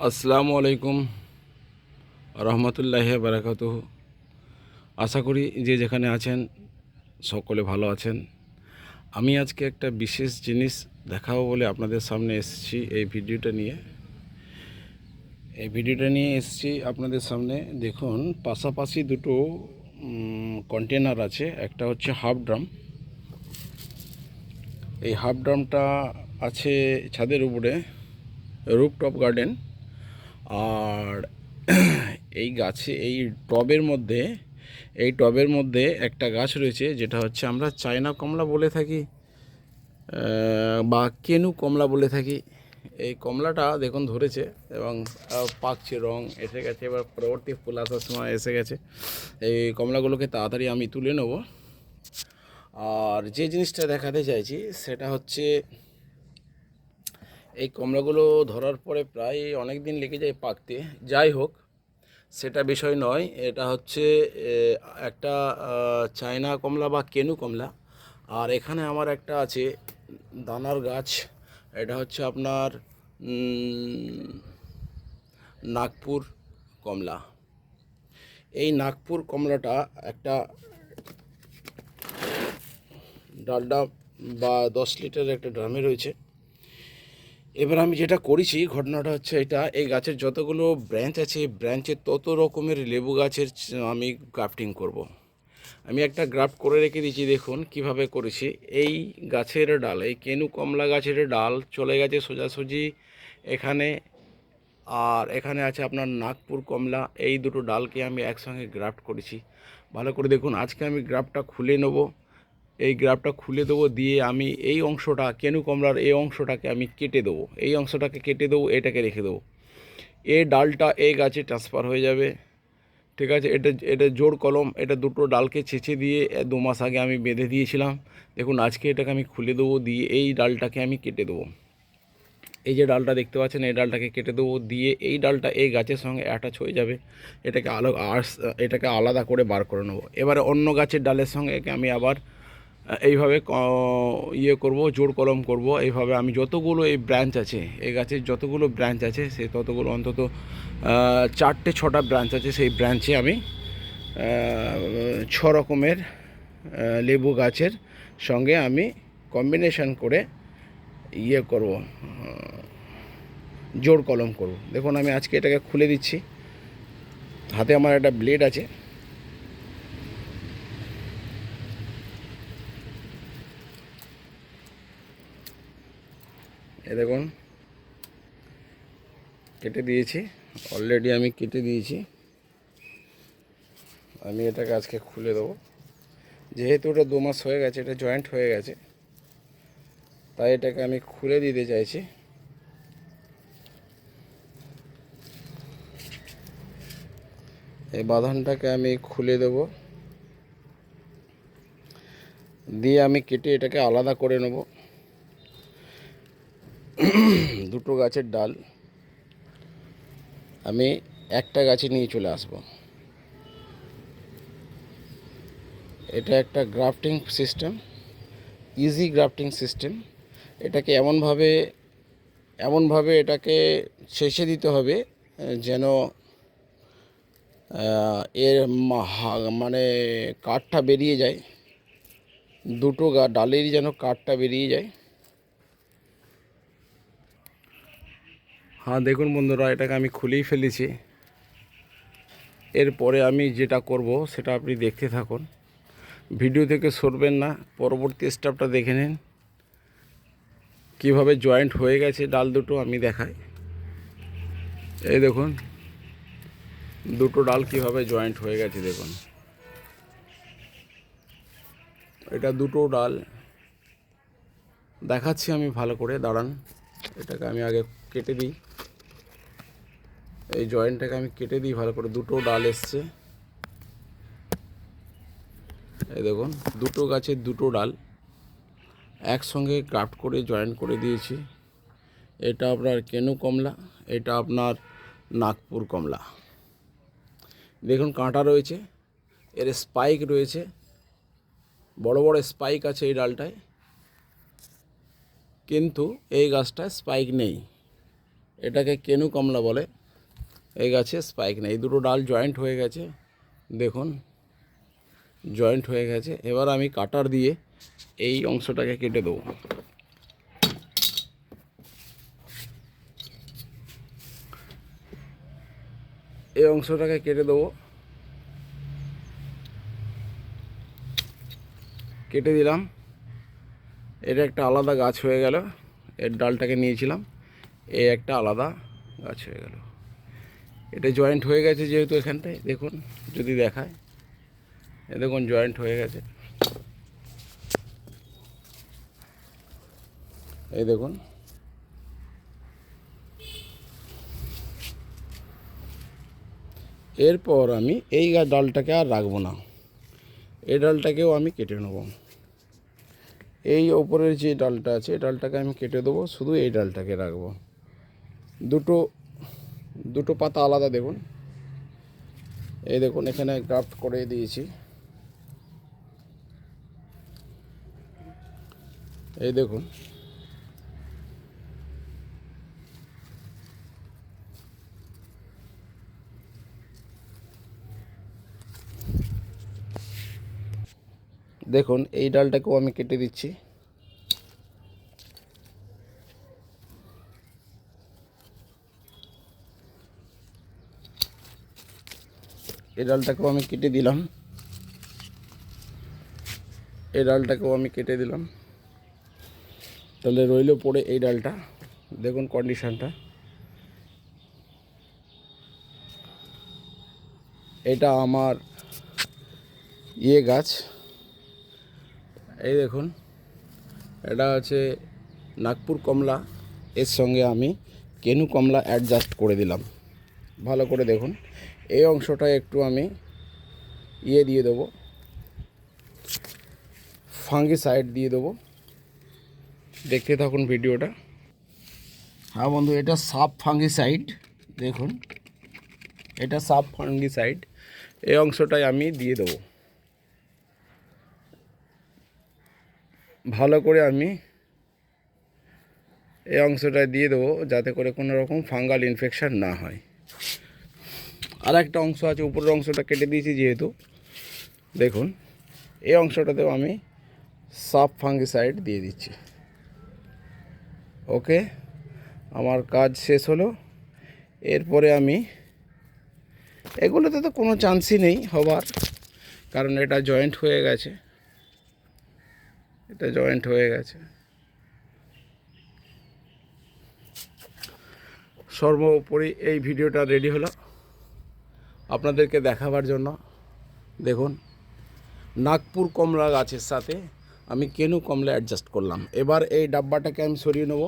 আসসালামু আলাইকুম রহমতুল্লাহি বারাকাতুহু। আশা করি যে যেখানে আছেন সকলে ভালো আছেন। আমি আজকে একটা বিশেষ জিনিস দেখাবো বলে আপনাদের সামনে এসেছি। এই ভিডিওটা নিয়ে এসেছি আপনাদের সামনে। দেখুন, পাশাপাশি দুটো কন্টেনার আছে। একটা হচ্ছে হাফ ড্রাম। এই হাফ ড্রামটা আছে ছাদের উপরে, রুফটপ গার্ডেন। আর এই টবের মধ্যে একটা গাছ রয়েছে, যেটা হচ্ছে আমরা চায়না কমলা বলে থাকি বা কেনু কমলা বলে থাকি। এই কমলাটা দেখুন ধরেছে এবং পাকছে, রং এসে গেছে। এবার পরবর্তী ফুল আসার সময় এসে গেছে। এই কমলাগুলোকে তাড়াতাড়ি আমি তুলে নেব। আর যে জিনিসটা দেখাতে চাইছি সেটা হচ্ছে, এই কমলাগুলো ধরার পরে প্রায় অনেক দিন লেগে যায় পাকতে। যাই হোক, সেটা বিষয় নয়। এটা হচ্ছে একটা চায়না কমলা বা কেনু কমলা। আর এখানে আমার একটা আছে দানার গাছ। এটা হচ্ছে আপনার নাগপুর কমলা। এই নাগপুর কমলাটা একটা ডালডা বা 10 লিটারের একটা ড্রামে রয়েছে। এবার আমি যেটা করেছি, ঘটনাটা হচ্ছে এটা, এই গাছের যতগুলো ব্রাঞ্চ আছে, ব্রাঞ্চের তত রকমের লেবু গাছের আমি গ্রাফটিং করব। আমি একটা গ্রাফট করে রেখে দিয়েছি। দেখুন কিভাবে করেছি। এই গাছের ডাল, এই কেনু কমলা গাছের ডাল চলে গেছে সোজাসুজি এখানে। আর এখানে আছে আপনার নাগপুর কমলা। এই দুটো ডালকে আমি একসঙ্গে গ্রাফট করেছি। ভালো করে দেখুন। আজকে আমি গ্রাফটটা খুলে নেব। এই গ্রাফটা খুলে দেবো, দিয়ে আমি এই অংশটা, কেনু কমলার এই অংশটাকে আমি কেটে দেবো। এই অংশটাকে কেটে দেবো, এটাকে রেখে দেবো। এই ডালটা এই গাছে ট্রান্সফার হয়ে যাবে। ঠিক আছে, এটা এটা জোড় কলম। এটা দুটো ডালকে ছেঁচে দিয়ে 2 মাস আগে আমি বেঁধে দিয়েছিলাম। দেখুন আজকে এটাকে আমি খুলে দেবো, দিয়ে এই ডালটাকে আমি কেটে দেবো। এই যে ডালটা দেখতে পাচ্ছেন, এই ডালটাকে কেটে দেবো, দিয়ে এই ডালটা এই গাছের সঙ্গে অ্যাটাচ হয়ে যাবে। এটাকে আলাদা করে বার করে নেবো। এবারে অন্য গাছের ডালের সঙ্গে একে আমি আবার এইভাবে করব, জোড় কলম করব। এইভাবে আমি যতগুলো এই ব্রাঞ্চ আছে, এই গাছের যতগুলো ব্রাঞ্চ আছে, সেই ততগুলো অন্তত 4-6টা ব্রাঞ্চ আছে। সেই ব্রাঞ্চে আমি 6 রকমের লেবু গাছের সঙ্গে আমি কম্বিনেশন করে করব, জোড় কলম করব। দেখুন আমি আজকে এটাকে খুলে দিচ্ছি। হাতে আমার একটা ব্লেড আছে। এ দেখুন কেটে দিয়েছি, অলরেডি আমি কেটে দিয়েছি। আমি এটাকে আজকে খুলে দেবো। যেহেতু এটা 2 মাস হয়ে গেছে, এটা জয়েন্ট হয়ে গেছে, তাই এটাকে আমি খুলে দিতে চাইছি। এই বাঁধনটাকে আমি খুলে দেব, দিয়ে আমি কেটে এটাকে আলাদা করে নেব। দুটো গাছের ডাল আমি একটা গাছে নিয়ে চলে আসব। এটা একটা grafting system, easy grafting system. এটাকে এমনভাবে এটাকে ছেঁচে দিতে হবে যেন এর মানে কাঠটা বেরিয়ে যায়। দুটো ডালেরই যেন কাঠটা বেরিয়ে যায়। হ্যাঁ দেখুন বন্ধুরা, এটাকে আমি খুলেই ফেলেছি। এরপরে আমি যেটা করব সেটা আপনি দেখতে থাকুন, ভিডিও থেকে সরবেন না। পরবর্তী স্টেপটা দেখে নিন কীভাবে জয়েন্ট হয়ে গেছে ডাল দুটো। আমি দেখাই। এই দেখুন দুটো ডাল কীভাবে জয়েন্ট হয়ে গেছে। দেখুন এটা দুটো ডাল দেখাচ্ছি আমি ভালো করে, দাঁড়ান। এটাকে আমি আগে কেটে দিই, এই জয়েন্টটাকে আমি কেটে দিই ভালো করে। দুটো ডাল এসছে, এই দেখুন দুটো গাছের দুটো ডাল একসঙ্গে গ্রাফট করে জয়েন্ট করে দিয়েছি। এটা আপনার কেনু কমলা, এটা আপনার নাগপুর কমলা। দেখুন কাঁটা রয়েছে, এর স্পাইক রয়েছে, বড় বড় স্পাইক আছে এই ডালটায়, কিন্তু এই গাছটায় স্পাইক নেই। এটাকে কেনু কমলা বলে। এই গাছে স্পাইক নেই, এই দুটো ডাল জয়েন্ট হয়ে গেছে, দেখুন জয়েন্ট হয়ে গেছে। এবার আমি কাটার দিয়ে এই অংশটাকে কেটে দেবো। এই অংশটাকে কেটে দেবো, কেটে দিলাম। এটা একটা আলাদা গাছ হয়ে গেল, এর ডালটাকে নিয়েছিলাম, এই একটা আলাদা গাছ হয়ে গেল। এটা জয়েন্ট হয়ে গেছে যেহেতু এখানটায় দেখুন, যদি দেখায় এ দেখুন জয়েন্ট হয়ে গেছে, এই দেখুন। এরপর আমি এই ডালটাকে আর রাখবো না, এই ডালটাকেও আমি কেটে নেব। এই ওপরের যে ডালটা আছে এই ডালটাকে আমি কেটে দেবো, শুধু এই ডালটাকে রাখবো। দুটো পাতা আলাদা দেখুন, এই দেখুন এখানে গ্রাফট করে দিয়েছি, এই দেখুন। দেখুন এই ডালটাকেও আমি কেটে দিচ্ছি, এই ডালটাকেও আমি কেটে দিলাম, এই ডালটাকেও আমি কেটে দিলাম। তাহলে রইল পড়ে এই ডালটা, দেখুন কন্ডিশনটা। এটা আমার গাছ, এই দেখুন এটা আছে নাগপুর কমলা, এর সঙ্গে আমি কেনু কমলা অ্যাডজাস্ট করে দিলাম। ভালো করে দেখুন, এই অংশটা একটু আমি দিয়ে দেবো, ফাঙ্গিসাইড দিয়ে দেবো। দেখতে থাকুন ভিডিওটা। হ্যাঁ বন্ধু, এটা সাব ফাঙ্গিসাইড, দেখুন এটা সাব ফাঙ্গিসাইড, এই অংশটাই আমি দিয়ে দেবো। ভালো করে আমি এই অংশটা দিয়ে দেবো যাতে করে কোনো রকম ফাঙ্গাল ইনফেকশান না হয়। আর একটা অংশ আছে, উপরের অংশটা কেটে দিয়েছি যেহেতু, দেখুন এই অংশটাতেও আমি সাব ফাঙ্গিসাইড দিয়ে দিচ্ছি। ওকে, আমার কাজ শেষ হলো। এরপরে আমি এগুলোতে তো কোনো চান্সই নেই হবার, কারণ এটা জয়েন্ট হয়ে গেছে, এটা জয়েন্ট হয়ে গেছে। সর্বোপরি এই ভিডিওটা রেডি হলো আপনাদেরকে দেখাবার জন্য। দেখুন নাগপুর কমলা গাছের সাথে আমি কেনু কমলা অ্যাডজাস্ট করলাম। এবার এই ডাব্বাটাকে আমি সরিয়ে নেব,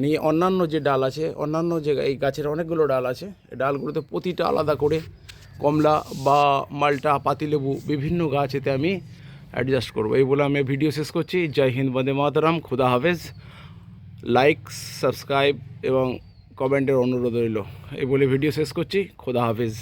নিয়ে অন্যান্য যে ডাল আছে, অন্যান্য যে এই গাছের অনেকগুলো ডাল আছে, এই ডালগুলোতে প্রতিটা আলাদা করে কমলা বা মালটা, পাতিলেবু, বিভিন্ন গাছ এতে আমি অ্যাডজাস্ট করব। এই বলে আমি ভিডিও শেষ করছি। জয় হিন্দ, বন্দে মাতরম, খুদা হাফেজ। লাইক, সাবস্ক্রাইব এবং কমেন্টের অনুরোধ রইল। এই বলে ভিডিও শেষ করছি। খুদা হাফেজ।